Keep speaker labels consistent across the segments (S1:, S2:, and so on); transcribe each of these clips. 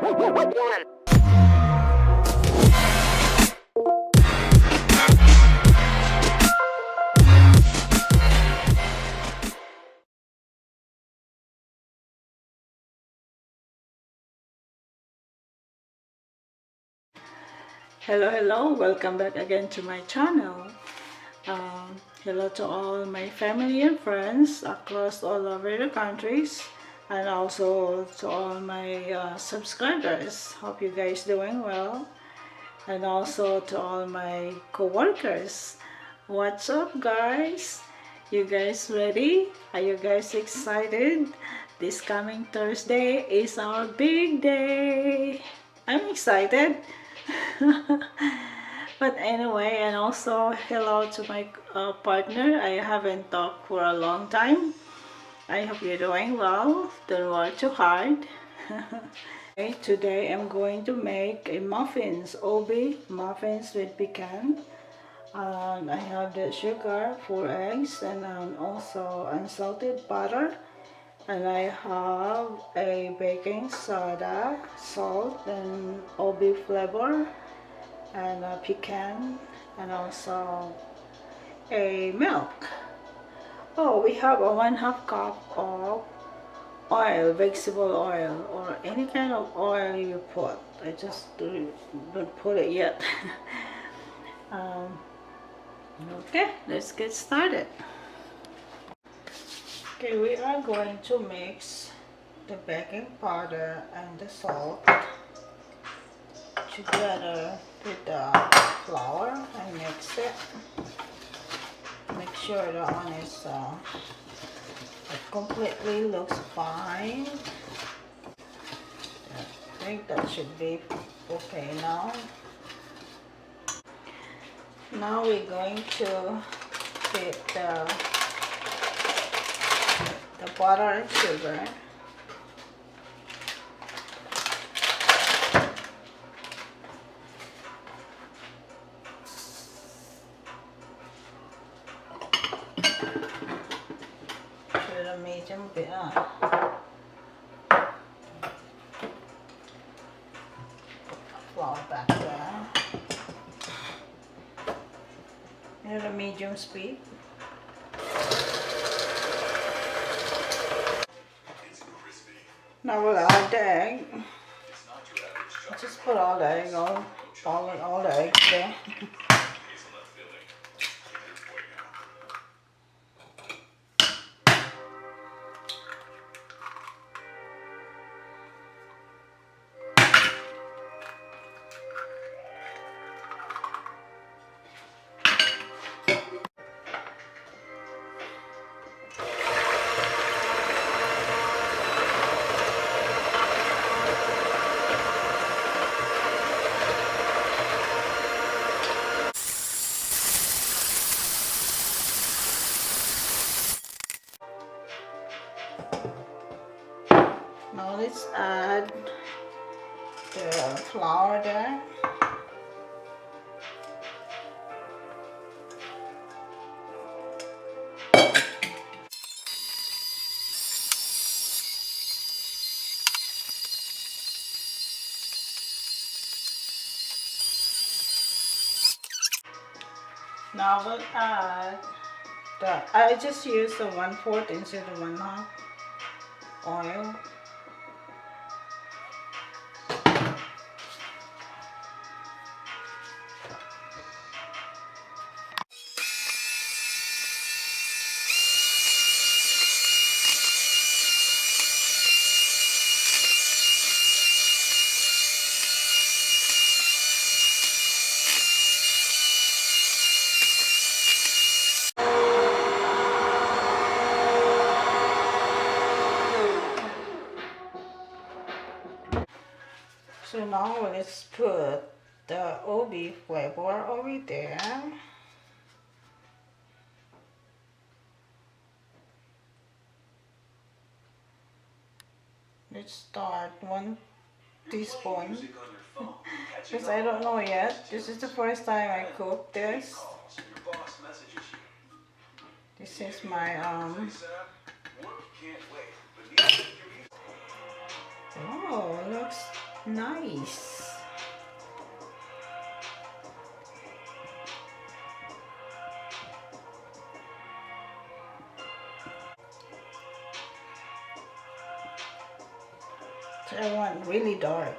S1: Hello, welcome back again to my channel. Hello to all my family and friends across all over the countries, and also to all my subscribers. Hope you guys doing well, and also to all my co-workers. What's up, guys? You guys ready? Are you guys excited? This coming Thursday is our big day. I'm excited. But anyway, and also hello to my partner. I haven't talked for a long time. I hope you're doing well. Don't work too hard. Okay, today I'm going to make a muffins, Ube muffins with pecan. I have the sugar, 4 eggs, and also unsalted butter. And I have a baking soda, salt, and Ube flavor, and a pecan, and also a milk. Oh, we have a 1/2 cup of oil, vegetable oil, or any kind of oil you put. I just don't put it yet. Okay, let's get started. Okay, we are going to mix the baking powder and the salt together with the flour and mix it. Make sure that one is it completely looks fine. I think that should be okay now. Now we're going to put the butter and sugar. With a medium bit flour back there. At a medium speed. Now we'll add the egg. Just put all the egg on, all the eggs there. Now let's add the flour there. Now we'll add I just used the 1/4 instead of 1/2 oil. So now let's put the Ube flavor over there. Let's start 1 teaspoon because I don't know yet. This is the first time I cook this. This is my oh, looks Nice. So I want really dark.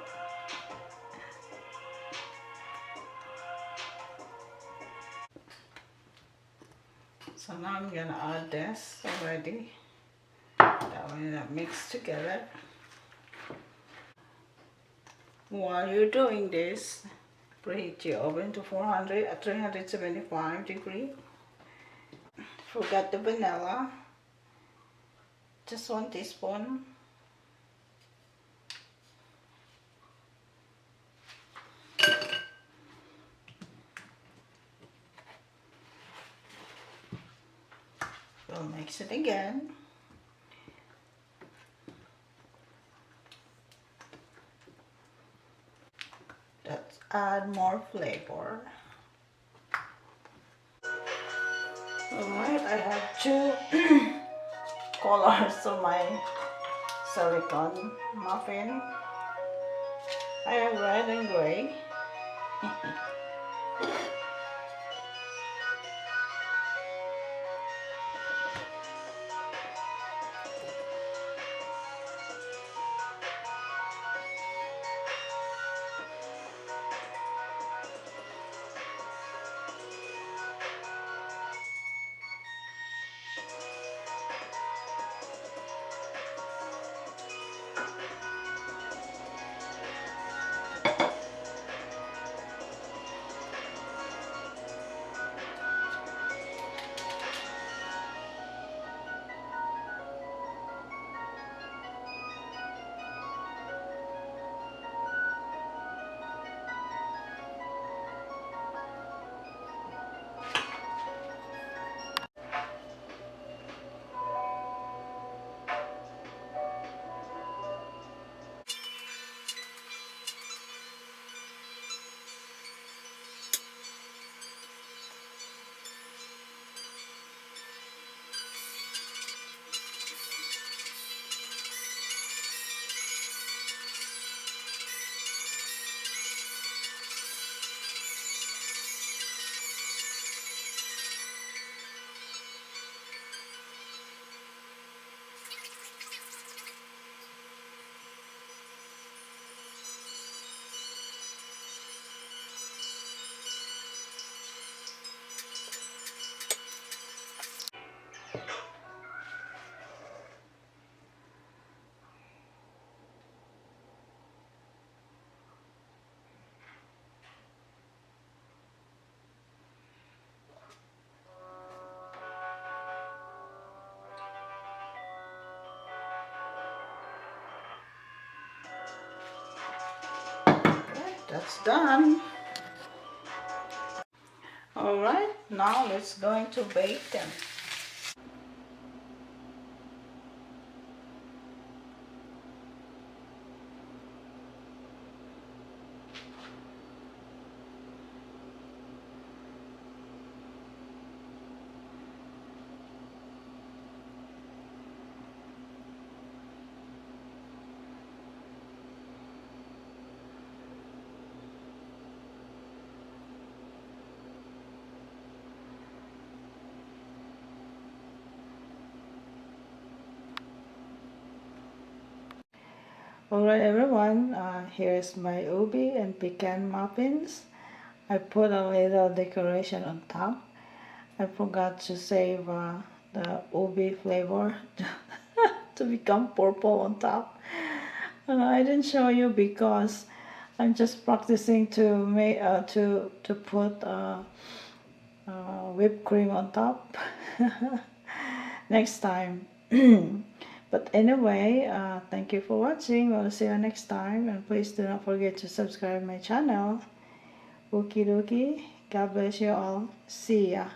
S1: So now I'm gonna add this already. That way that mixed together. While you're doing this, preheat your oven to 400 at 375 degrees. Forgot the vanilla. Just 1 teaspoon. We'll mix it again. Let's add more flavor. Alright, I have two colors of my silicone muffin. I have red and gray. That's done. Alright, now let's go into bake them. Alright everyone, here's my Ube and Pecan Muffins. I put a little decoration on top. I forgot to save the Ube flavor to become purple on top. I didn't show you because I'm just practicing to make to put whipped cream on top next time. But anyway, thank you for watching. We'll see you next time, and please do not forget to subscribe my channel. Okie dokie. God bless you all. See ya.